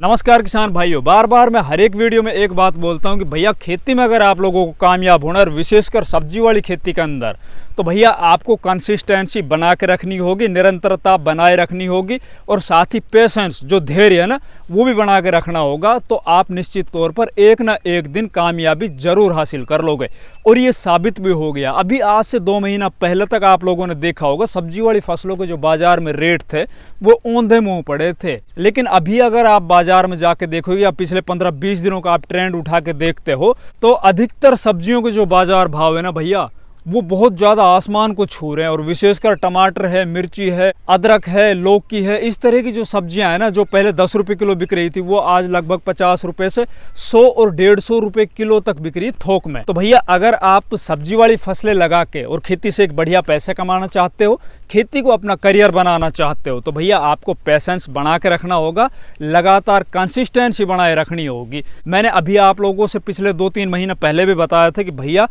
नमस्कार किसान भाइयों, बार बार मैं हर एक वीडियो में एक बात बोलता हूं कि भैया खेती में अगर आप लोगों को कामयाब होना, और विशेषकर सब्जी वाली खेती के अंदर, तो भैया आपको कंसिस्टेंसी बना के रखनी होगी, निरंतरता बनाए रखनी होगी और साथ ही पेशेंस, जो धैर्य है ना, वो भी बना के रखना होगा। तो आप निश्चित तौर पर एक ना एक दिन कामयाबी जरूर हासिल कर लोगे और ये साबित भी हो गया। अभी आज से 2 महीना पहले तक आप लोगों ने देखा होगा सब्जी वाली फसलों के जो बाजार में रेट थे वो औंधे मुंह पड़े थे, लेकिन अभी अगर आप बाजार में जाके देखोगे या पिछले 15-20 दिनों का आप ट्रेंड उठा के देखते हो तो अधिकतर सब्जियों के जो बाजार भाव है ना भैया, वो बहुत ज्यादा आसमान को छू रहे हैं। और विशेषकर टमाटर है, मिर्ची है, अदरक है, लौकी है, इस तरह की जो सब्जियां हैं ना, जो पहले 10 रुपए किलो बिक रही थी, वो आज लगभग 50 रुपए से 100 और 150 रुपए किलो तक बिक रही थोक में। तो भैया अगर आप सब्जी वाली फसलें लगा के और खेती से एक बढ़िया पैसे कमाना चाहते हो, खेती को अपना करियर बनाना चाहते हो, तो भैया आपको पेशेंस बना के रखना होगा, लगातार कंसिस्टेंसी बनाए रखनी होगी। मैंने अभी आप लोगों से पिछले 2-3 महीने पहले भी बताया था कि भैया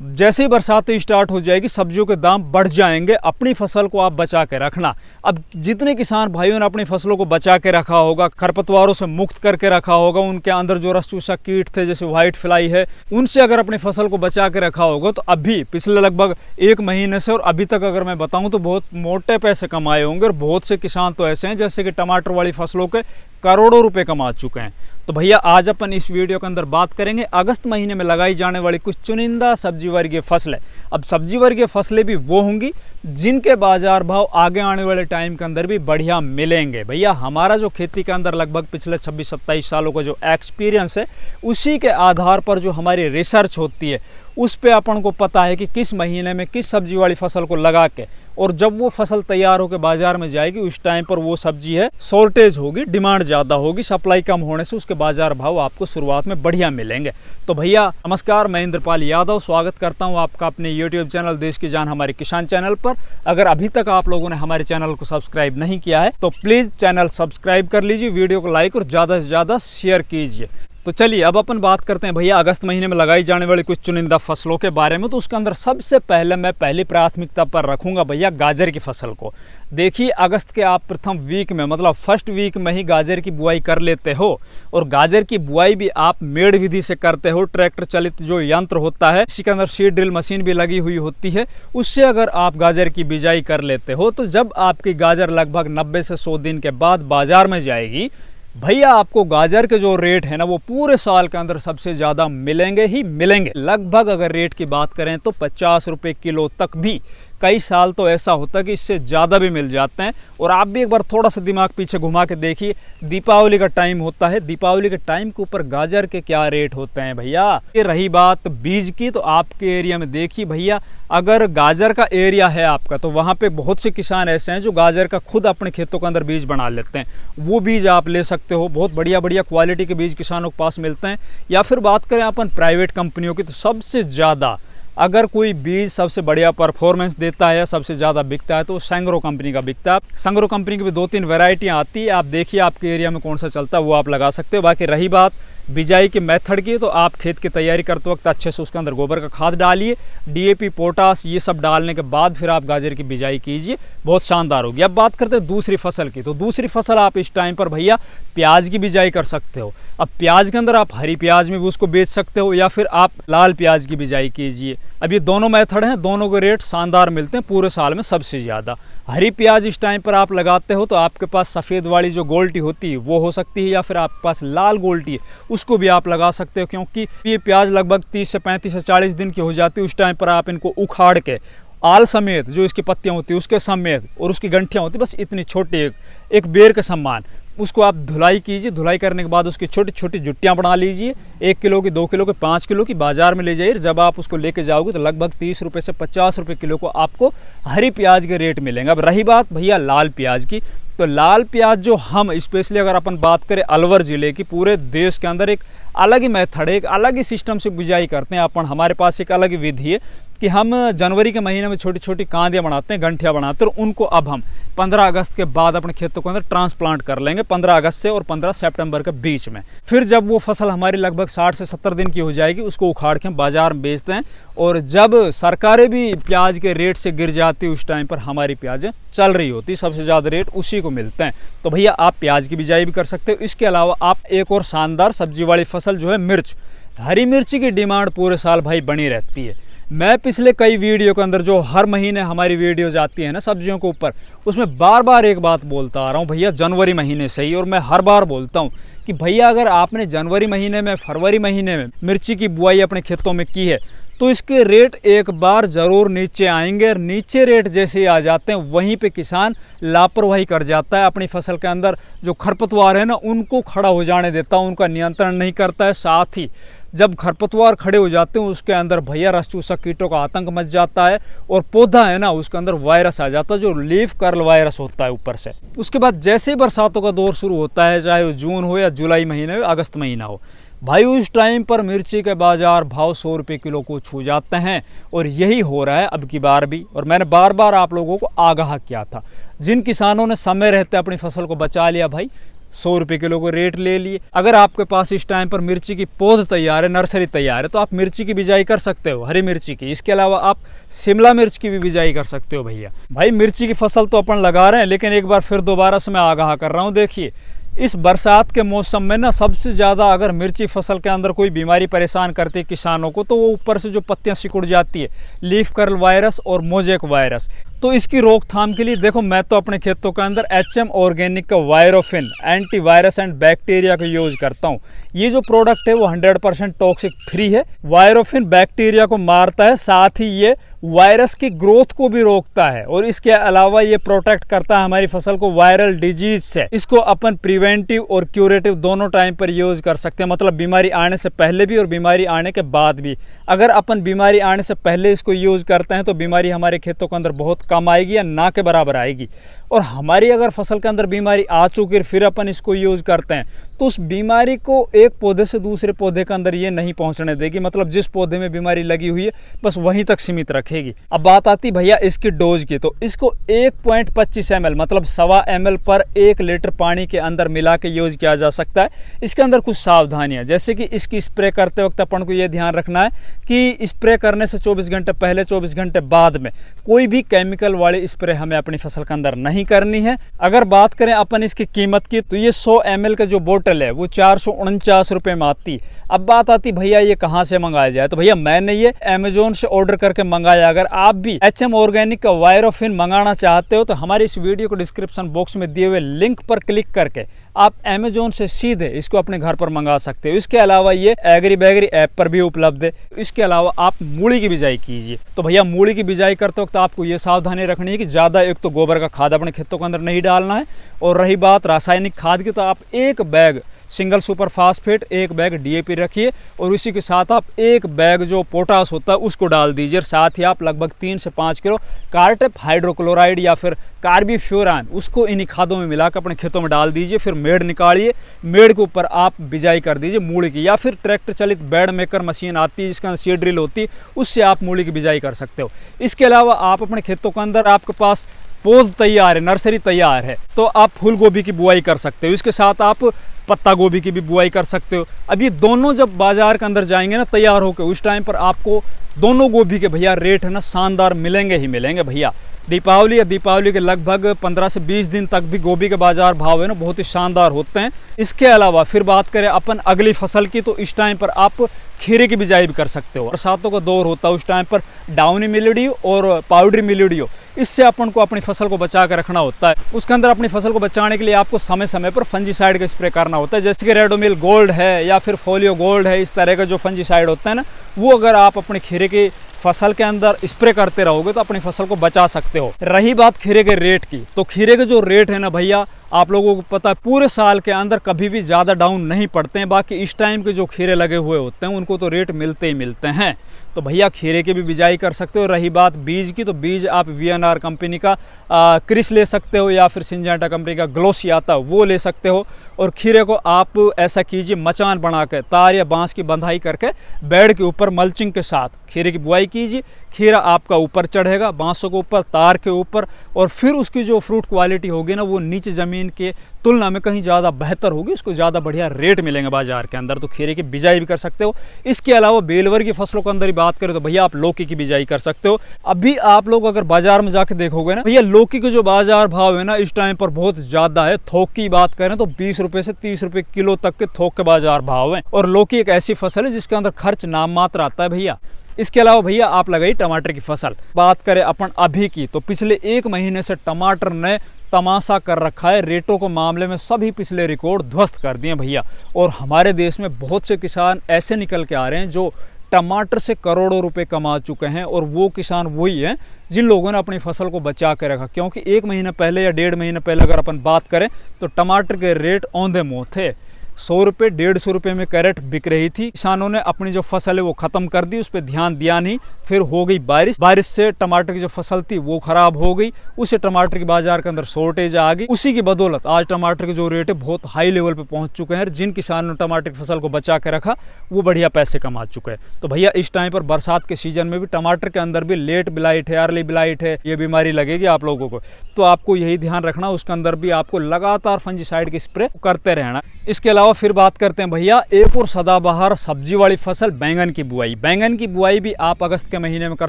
जैसे ही बरसातें स्टार्ट हो जाएगी सब्जियों के दाम बढ़ जाएंगे, अपनी फसल को आप बचा के रखना। अब जितने किसान भाइयों ने अपनी फसलों को बचा के रखा होगा, खरपतवारों से मुक्त करके रखा होगा, उनके अंदर जो रस चूसा कीट थे जैसे व्हाइट फ्लाई है, उनसे अगर अपनी फसल को बचा के रखा होगा तो अभी पिछले लगभग 1 महीने से और अभी तक अगर मैं बताऊं तो बहुत मोटे पैसे कमाए होंगे। और बहुत से किसान तो ऐसे हैं जैसे कि टमाटर वाली फसलों के करोड़ों रुपए कमा चुके हैं। तो भैया आज अपन इस वीडियो के अंदर बात करेंगे अगस्त महीने में लगाई जाने वाली कुछ चुनिंदा सब्जी वर्गीय फसलें। अब सब्जी वर्गीय फसलें भी वो होंगी जिनके बाजार भाव आगे आने वाले टाइम के अंदर भी बढ़िया मिलेंगे। भैया हमारा जो खेती के अंदर लगभग पिछले 26-27 सालों का जो एक्सपीरियंस है, उसी के आधार पर जो हमारी रिसर्च होती है, उस पे अपन को पता है कि किस महीने में किस सब्जी वाली फसल को लगा के, और जब वो फसल तैयार होकर बाजार में जाएगी उस टाइम पर वो सब्जी है शॉर्टेज होगी, डिमांड ज़्यादा होगी, सप्लाई कम होने से उसके बाजार भाव आपको शुरुआत में बढ़िया मिलेंगे। तो भैया नमस्कार, मैं इंद्रपाल यादव स्वागत करता हूं आपका अपने YouTube चैनल देश की जान हमारे किसान चैनल पर। अगर अभी तक आप लोगों ने हमारे चैनल को सब्सक्राइब नहीं किया है तो प्लीज़ चैनल सब्सक्राइब कर लीजिए, वीडियो को लाइक और ज़्यादा से ज़्यादा शेयर कीजिए। तो चलिए अब अपन बात करते हैं भैया अगस्त महीने में लगाई जाने वाली कुछ चुनिंदा फसलों के बारे में। तो उसके अंदर सबसे पहले मैं पहली प्राथमिकता पर रखूंगा भैया गाजर की फसल को। देखिए अगस्त के आप प्रथम वीक में, मतलब फर्स्ट वीक में ही गाजर की बुआई कर लेते हो, और गाजर की बुआई भी आप मेड़ विधि से करते हो। ट्रैक्टर चलित जो यंत्र होता है, इसी के अंदर सीड ड्रिल मशीन भी लगी हुई होती है, उससे अगर आप गाजर की बिजाई कर लेते हो तो जब आपकी गाजर लगभग 90 से 100 दिन के बाद बाजार में जाएगी, भैया आपको गाजर के जो रेट है ना, वो पूरे साल के अंदर सबसे ज्यादा मिलेंगे ही मिलेंगे। लगभग अगर रेट की बात करें तो 50 रुपए किलो तक भी, कई साल तो ऐसा होता है कि इससे ज़्यादा भी मिल जाते हैं। और आप भी एक बार थोड़ा सा दिमाग पीछे घुमा के देखिए, दीपावली का टाइम होता है, दीपावली के टाइम के ऊपर गाजर के क्या रेट होते हैं भैया। ये रही बात बीज की, तो आपके एरिया में देखिए भैया, अगर गाजर का एरिया है आपका तो वहाँ पे बहुत से किसान ऐसे हैं जो गाजर का खुद अपने खेतों के अंदर बीज बना लेते हैं। वो बीज आप ले सकते हो, बहुत बढ़िया बढ़िया क्वालिटी के बीज किसानों के पास मिलते हैं। या फिर बात करें अपन प्राइवेट कंपनियों की, तो सबसे ज़्यादा अगर कोई बीज सबसे बढ़िया परफॉर्मेंस देता है या सबसे ज़्यादा बिकता है तो संग्रो कंपनी का बिकता है। संग्रो कंपनी की भी 2-3 वैरायटियाँ आती है, आप देखिए आपके एरिया में कौन सा चलता है वो आप लगा सकते हो। बाकी रही बात बिजाई के मेथड की, तो आप खेत की तैयारी करते वक्त अच्छे से उसके अंदर गोबर का खाद डालिए, DAP, पोटास, ये सब डालने के बाद फिर आप गाजर की बिजाई कीजिए, बहुत शानदार होगी। अब बात करते हैं दूसरी फसल की। तो दूसरी फसल आप इस टाइम पर भैया प्याज की बिजाई कर सकते हो। अब प्याज के अंदर आप हरी प्याज में भी उसको बेच सकते हो या फिर आप लाल प्याज की बिजाई कीजिए। अब ये दोनों मेथड हैं, दोनों के रेट शानदार मिलते हैं पूरे साल में सबसे ज़्यादा। हरी प्याज इस टाइम पर आप लगाते हो तो आपके पास सफ़ेद वाली जो गोल्टी होती है वो हो सकती है, या फिर आपके पास लाल गोल्टी है उसको भी आप लगा सकते हो, क्योंकि ये प्याज लगभग 30 से 35 से 40 दिन की हो जाती है। उस टाइम पर आप इनको उखाड़ के आल समेत, जो इसकी पत्तियां होती है उसके समेत, और उसकी गंठियां होती है बस इतनी छोटी, एक बेर के समान, उसको आप धुलाई कीजिए। धुलाई करने के बाद उसकी छोटी छोटी जुट्टियां बना लीजिए, 1 किलो की, 2 किलो की, 5 किलो की, बाजार में ले जाइए। जब आप उसको लेके जाओगे तो लगभग 30 रुपये से 50 रुपये किलो को आपको हरी प्याज के रेट मिलेंगे। अब रही बात भैया लाल प्याज की, तो लाल प्याज जो हम स्पेशली अगर अपन बात करें अलवर ज़िले की, पूरे देश के अंदर एक अलग ही मेथड है, एक अलग ही सिस्टम से बिजाई करते हैं अपन। हमारे पास एक अलग ही विधि है कि हम जनवरी के महीने में छोटी छोटी कांदियाँ बनाते हैं, गंठियाँ बनाते हैं, और उनको अब हम 15 अगस्त के बाद अपने खेतों के अंदर ट्रांसप्लांट कर लेंगे, 15 अगस्त से और 15 सितंबर के बीच में। फिर जब वो फसल हमारी लगभग 60 से 70 दिन की हो जाएगी, उसको उखाड़ के हम बाजार में बेचते हैं। और जब सरकारें भी प्याज के रेट से गिर जाती, उस टाइम पर हमारी प्याजें चल रही होती, सबसे ज़्यादा रेट उसी को मिलते हैं। तो भैया आप प्याज की बिजाई भी कर सकते हो। इसके अलावा आप एक और शानदार सब्जी वाली फसल जो है मिर्च, हरी मिर्ची की डिमांड पूरे साल भाई बनी रहती है। मैं पिछले कई वीडियो के अंदर जो हर महीने हमारी वीडियो जाती है ना सब्जियों के ऊपर, उसमें बार बार एक बात बोलता आ रहा हूँ भैया, जनवरी महीने से ही, और मैं हर बार बोलता हूँ कि भैया अगर आपने जनवरी महीने में, फरवरी महीने में मिर्ची की बुआई अपने खेतों में की है तो इसके रेट एक बार ज़रूर नीचे आएंगे। और नीचे रेट जैसे ही आ जाते हैं वहीं पे किसान लापरवाही कर जाता है, अपनी फसल के अंदर जो खरपतवार है ना उनको खड़ा हो जाने देता है, उनका नियंत्रण नहीं करता है। साथ ही जब खरपतवार खड़े हो जाते हैं उसके अंदर भैया रस चूसक कीटों का आतंक मच जाता है और पौधा है ना उसके अंदर वायरस आ जाता है, जो लीफ कर्ल वायरस होता है ऊपर से। उसके बाद जैसे ही बरसातों का दौर शुरू होता है, चाहे वो जून हो या जुलाई महीने हो, अगस्त महीना हो, भाई उस टाइम पर मिर्ची के बाजार भाव 100 रुपये किलो को छू जाते हैं। और यही हो रहा है अब की बार भी। और मैंने बार बार आप लोगों को आगाह किया था, जिन किसानों ने समय रहते अपनी फसल को बचा लिया भाई 100 रुपये किलो को रेट ले लिए। अगर आपके पास इस टाइम पर मिर्ची की पौध तैयार है, नर्सरी तैयार है, तो आप मिर्ची की बिजाई कर सकते हो, हरी मिर्ची की। इसके अलावा आप शिमला मिर्च की भी बिजाई कर सकते हो भैया। भाई मिर्ची की फसल तो अपन लगा रहे हैं, लेकिन एक बार फिर दोबारा से मैं आगाह कर रहा हूँ, देखिए इस बरसात के मौसम में ना सबसे ज़्यादा अगर मिर्ची फसल के अंदर कोई बीमारी परेशान करती है किसानों को, तो वो ऊपर से जो पत्तियां सिकुड़ जाती है, लीफ कर्ल वायरस और मोजेक वायरस। तो इसकी रोकथाम के लिए देखो मैं तो अपने खेतों के अंदर HM ऑर्गेनिक का वायरोफिन एंटी वायरस एंड बैक्टीरिया का यूज करता हूँ। ये जो प्रोडक्ट है वो 100% टॉक्सिक फ्री है। वायरोफिन बैक्टीरिया को मारता है, साथ ही ये वायरस की ग्रोथ को भी रोकता है, और इसके अलावा ये प्रोटेक्ट करता है हमारी फसल को वायरल डिजीज से। इसको अपन प्रिवेंटिव और क्यूरेटिव दोनों टाइम पर यूज कर सकते हैं, मतलब बीमारी आने से पहले भी और बीमारी आने के बाद भी। अगर अपन बीमारी आने से पहले इसको यूज करते हैं तो बीमारी हमारे खेतों के अंदर बहुत कम आएगी या ना के बराबर आएगी। और हमारी अगर फसल के अंदर बीमारी आ चुकी है फिर अपन इसको यूज करते हैं तो उस बीमारी को एक पौधे से दूसरे पौधे के अंदर ये नहीं पहुंचने देगी, मतलब जिस पौधे में बीमारी लगी हुई है बस वहीं तक सीमित रखेगी। अब बात आती भैया इसकी डोज की, तो इसको 1.25 ml मतलब 1.25 ml पर 1 लीटर पानी के अंदर मिला के यूज किया जा सकता है। इसके अंदर कुछ सावधानियां, जैसे कि इसकी स्प्रे करते वक्त अपन को ये ध्यान रखना है कि स्प्रे करने से 24 घंटे पहले 24 घंटे बाद में कोई भी केमिकल वाली स्प्रे हमें अपनी फसल के अंदर नहीं करनी है। अगर बात करें अपन इसकी कीमत की, तो ये 100 ml का जो बोतल है वो 449 रुपये में आती। अब बात आती भैया ये कहाँ से मंगाया जाए, तो भैया मैंने ये अमेजोन से ऑर्डर करके मंगाया। अगर आप भी HM ऑर्गेनिक का वायरोफिन मंगाना चाहते हो तो हमारे इस वीडियो को डिस्क्रिप्शन बॉक्स में दिए हुए लिंक पर क्लिक करके आप अमेजोन से सीधे इसको अपने घर पर मंगा सकते हो। इसके अलावा ये एग्री बैगरी ऐप पर भी उपलब्ध है। इसके अलावा आप मूली की बिजाई कीजिए, तो भैया मूली की बिजाई करते वक्त आपको ये सावधानी रखनी है कि ज़्यादा एक तो गोबर का खाद अपने खेतों के अंदर नहीं डालना है, और रही बात रासायनिक खाद की, तो आप 1 bag single super phosphate, 1 bag DAP रखिए, और उसी के साथ आप 1 बैग जो पोटास होता है उसको डाल दीजिए। साथ ही आप लगभग 3 से 5 किलो कार्टेप हाइड्रोक्लोराइड या फिर कार्बीफ्यूरान उसको इन्हीं खादों में मिलाकर अपने खेतों में डाल दीजिए। फिर मेड़ निकालिए, मेड़ के ऊपर आप बिजाई कर दीजिए मूली की, या फिर ट्रैक्टर चलित बेड मेकर मशीन आती है जिसके अंदर सीड ड्रिल होती है, उससे आप मूली की बिजाई कर सकते हो। इसके अलावा आप अपने खेतों के अंदर आपके पास पौध तैयार है, नर्सरी तैयार है, तो आप फूल गोभी की बुआई कर सकते हो। इसके साथ आप पत्ता गोभी की भी बुआई कर सकते हो। अब ये दोनों जब बाजार के अंदर जाएंगे ना तैयार होकर, उस टाइम पर आपको दोनों गोभी के भैया रेट है ना शानदार मिलेंगे ही मिलेंगे भैया। दीपावली या दीपावली के लगभग 15 से 20 दिन तक भी गोभी के बाजार भाव है ना बहुत ही शानदार होते हैं। इसके अलावा फिर बात करें अपन अगली फसल की, तो इस टाइम पर आप खीरे की बिजाई भी कर सकते हो। बरसातों का दौर होता है, उस टाइम पर डाउनी मिल्ड्यू और पाउडरी मिल्ड्यू, इससे अपन को अपनी फसल को बचा कर रखना होता है। उसके अंदर अपनी फसल को बचाने के लिए आपको समय समय पर फंजीसाइड का स्प्रे करना होता है, जैसे कि रेडोमिल गोल्ड है या फिर फोलियो गोल्ड है। इस तरह का जो फंजीसाइड होता है ना, वो अगर आप अपने खीरे की फसल के अंदर स्प्रे करते रहोगे तो अपनी फसल को बचा सकते हो। रही बात खीरे के रेट की, तो खीरे के जो रेट है ना भैया, आप लोगों को पता है पूरे साल के अंदर कभी भी ज़्यादा डाउन नहीं पड़ते हैं। बाकी इस टाइम के जो खीरे लगे हुए होते हैं उनको तो रेट मिलते ही मिलते हैं। तो भैया खीरे की भी बिजाई कर सकते हो। रही बात बीज की, तो बीज आप VNR कंपनी का क्रिस ले सकते हो, या फिर सिंजेंटा कंपनी का ग्लोसी आता है वो ले सकते हो। और खीरे को आप ऐसा कीजिए, मचान बना के तार या बांस की बंधाई करके बेड के ऊपर मल्चिंग के साथ खीरे की बुआई कीजिए। खीरा आपका ऊपर चढ़ेगा बांसों के ऊपर, तार के ऊपर, और फिर उसकी जो फ्रूट क्वालिटी होगी ना वो नीचे ज़मीन ज़मीन के तुलना में कहीं ज़्यादा बेहतर होगी, उसको ज़्यादा बढ़िया रेट मिलेंगे बाजार के अंदर। तो खीरे की बिजाई भी कर सकते हो। इसके अलावा बेलवर की फसलों के अंदर ही बात करें तो भैया आप लौकी की बिजाई कर सकते हो। अभी आप लोग अगर बाजार में जाके देखोगे ना भैया, लौकी के जो बाजार भाव है ना इस टाइम पर बहुत ज़्यादा है। थोक की बात करें तो 20 रुपये से 30 रुपये किलो तक के थोक के बाजार भाव है। और लौकी एक ऐसी फसल है जिसके अंदर खर्च नाम मात्र आता है भैया। इसके अलावा भैया आप लगाई टमाटर की फसल। बात करें अपन अभी की तो पिछले 1 महीने से टमाटर ने तमाशा कर रखा है। रेटों के मामले में सभी पिछले रिकॉर्ड ध्वस्त कर दिए भैया। और हमारे देश में बहुत से किसान ऐसे निकल के आ रहे हैं जो टमाटर से करोड़ों रुपए कमा चुके हैं। और वो किसान वही हैं जिन लोगों ने अपनी फसल को बचा के रखा। क्योंकि 1 महीने पहले या 1.5 महीने पहले अगर अपन बात करें तो टमाटर के रेट औंधे मुँह थे। 100 रुपये 150 रुपये में कैरेट बिक रही थी। किसानों ने अपनी जो फसल है वो खत्म कर दी, उस पर ध्यान दिया नहीं। फिर हो गई बारिश से टमाटर की जो फसल थी वो खराब हो गई। उससे टमाटर की बाजार के अंदर शॉर्टेज आ गई। उसी की बदौलत आज टमाटर के जो रेट है बहुत हाई लेवल पे पहुंच चुके हैं। जिन किसानों ने टमाटर की फसल को बचा के रखा वो बढ़िया पैसे कमा चुके हैं। तो भैया इस टाइम पर बरसात के सीजन में भी टमाटर के अंदर भी लेट ब्लाइट है, अर्ली ब्लाइट है, ये बीमारी लगेगी आप लोगों को। तो आपको यही ध्यान रखना, उसके अंदर भी आपको लगातार फंजीसाइड की स्प्रे करते रहना। इसके अलावा फिर बात करते हैं भैया एक और सदाबहार सब्जी वाली फसल बैंगन की बुआई। बैंगन की बुआई भी आप अगस्त के महीने में कर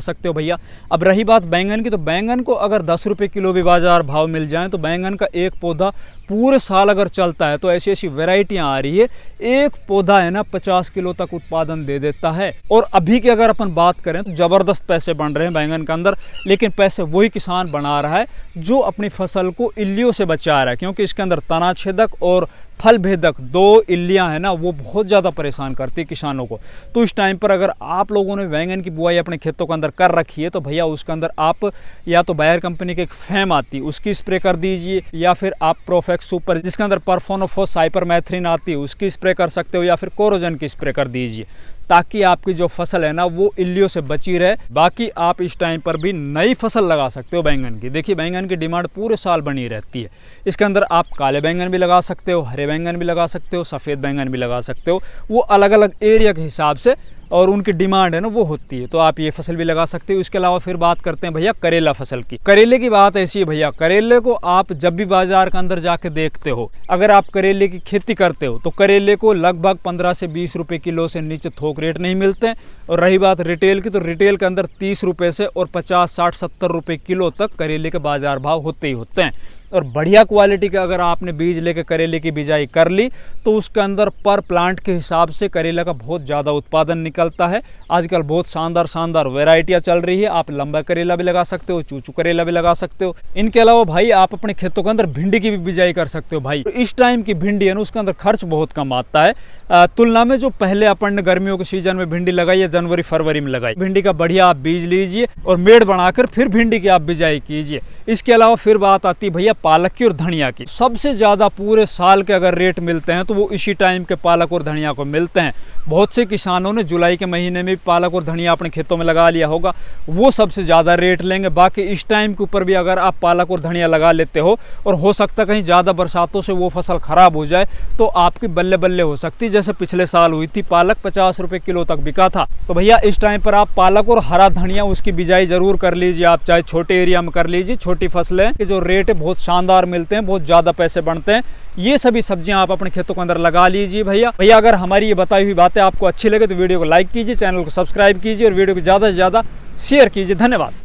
सकते हो भैया। अब रही बात बैंगन की, तो बैंगन को अगर 10 रुपये किलो भी बाजार भाव मिल जाए तो बैंगन का एक पौधा पूरे साल अगर चलता है तो ऐसी ऐसी वैरायटियां आ रही है, एक पौधा है ना 50 किलो तक उत्पादन दे देता है। और अभी की अगर अपन बात करें तो जबरदस्त पैसे बन रहे हैं बैंगन के अंदर। लेकिन पैसे वही किसान बना रहा है जो अपनी फसल को इल्लियों से बचा रहा है। क्योंकि इसके अंदर तना छेदक और फल भेदक 2 इल्लियां है ना, वो बहुत ज़्यादा परेशान करती है किसानों को। तो इस टाइम पर अगर आप लोगों ने बैंगन की बुआई अपने खेतों के अंदर कर रखी है तो भैया उसके अंदर आप या तो बायर कंपनी की एक फैम आती है उसकी स्प्रे कर दीजिए, या फिर आप प्रोफेक्स सुपर जिसके अंदर परफोनोफोस साइपरमेथ्रिन आती है उसकी स्प्रे कर सकते हो, या फिर कोरोजन की स्प्रे कर दीजिए, ताकि आपकी जो फसल है ना वो इल्लियों से बची रहे। बाकी आप इस टाइम पर भी नई फसल लगा सकते हो बैंगन की। देखिए बैंगन की डिमांड पूरे साल बनी रहती है। इसके अंदर आप काले बैंगन भी लगा सकते हो, हरे बैंगन भी लगा सकते हो, सफ़ेद बैंगन भी लगा सकते हो। वो अलग अलग एरिया के हिसाब से और उनकी डिमांड है ना वो होती है। तो आप ये फसल भी लगा सकते हो। इसके अलावा फिर बात करते हैं भैया करेला फसल की। करेले की बात ऐसी है भैया, करेले को आप जब भी बाजार के अंदर जाके देखते हो, अगर आप करेले की खेती करते हो तो करेले को लगभग 15 से 20 रुपये किलो से नीचे थोक रेट नहीं मिलते हैं। और रही बात रिटेल की, तो रिटेल के अंदर 30 रुपये से और 50, 60, 70 रुपये किलो तक करेले के बाजार भाव होते ही होते हैं। और बढ़िया क्वालिटी का अगर आपने बीज लेके करेले की बिजाई कर ली तो उसके अंदर पर प्लांट के हिसाब से करेला का बहुत ज़्यादा उत्पादन निकलता है। आजकल बहुत शानदार शानदार वैरायटियाँ चल रही है। आप लंबा करेला भी लगा सकते हो, चूचू करेला भी लगा सकते हो। इनके अलावा भाई आप अपने खेतों के अंदर भिंडी की भी बिजाई कर सकते हो भाई। तो इस टाइम की भिंडी है ना उसके अंदर खर्च बहुत कम आता है तुलना में जो पहले अपन ने गर्मियों के सीजन में भिंडी लगाई है, जनवरी फरवरी में लगाई। भिंडी का बढ़िया आप बीज लीजिए और मेड़ बनाकर फिर भिंडी की आप बिजाई कीजिए। इसके अलावा फिर बात आती है भैया पालक की और धनिया की। सबसे ज़्यादा पूरे साल के अगर रेट मिलते हैं तो वो इसी टाइम के पालक और धनिया को मिलते हैं। बहुत से किसानों ने जुलाई के महीने में पालक और धनिया अपने खेतों में लगा लिया होगा, वो सबसे ज़्यादा रेट लेंगे। बाकी इस टाइम के ऊपर भी अगर आप पालक और धनिया लगा लेते हो और हो सकता कहीं ज़्यादा बरसातों से वो फसल ख़राब हो जाए तो आपकी बल्ले बल्ले हो सकती, जैसे पिछले साल हुई थी। पालक 50 रुपये किलो तक बिका था। तो भैया इस टाइम पर आप पालक और हरा धनिया उसकी बिजाई ज़रूर कर लीजिए। आप चाहे छोटे एरिया में कर लीजिए, छोटी फसलें के जो रेट है बहुत शानदार मिलते हैं, बहुत ज़्यादा पैसे बनते हैं। ये सभी सब्जियां आप अपने खेतों के अंदर लगा लीजिए भैया। अगर हमारी ये बताई हुई बातें आपको अच्छी लगे तो वीडियो को लाइक कीजिए, चैनल को सब्सक्राइब कीजिए और वीडियो को ज़्यादा से ज़्यादा शेयर कीजिए। धन्यवाद।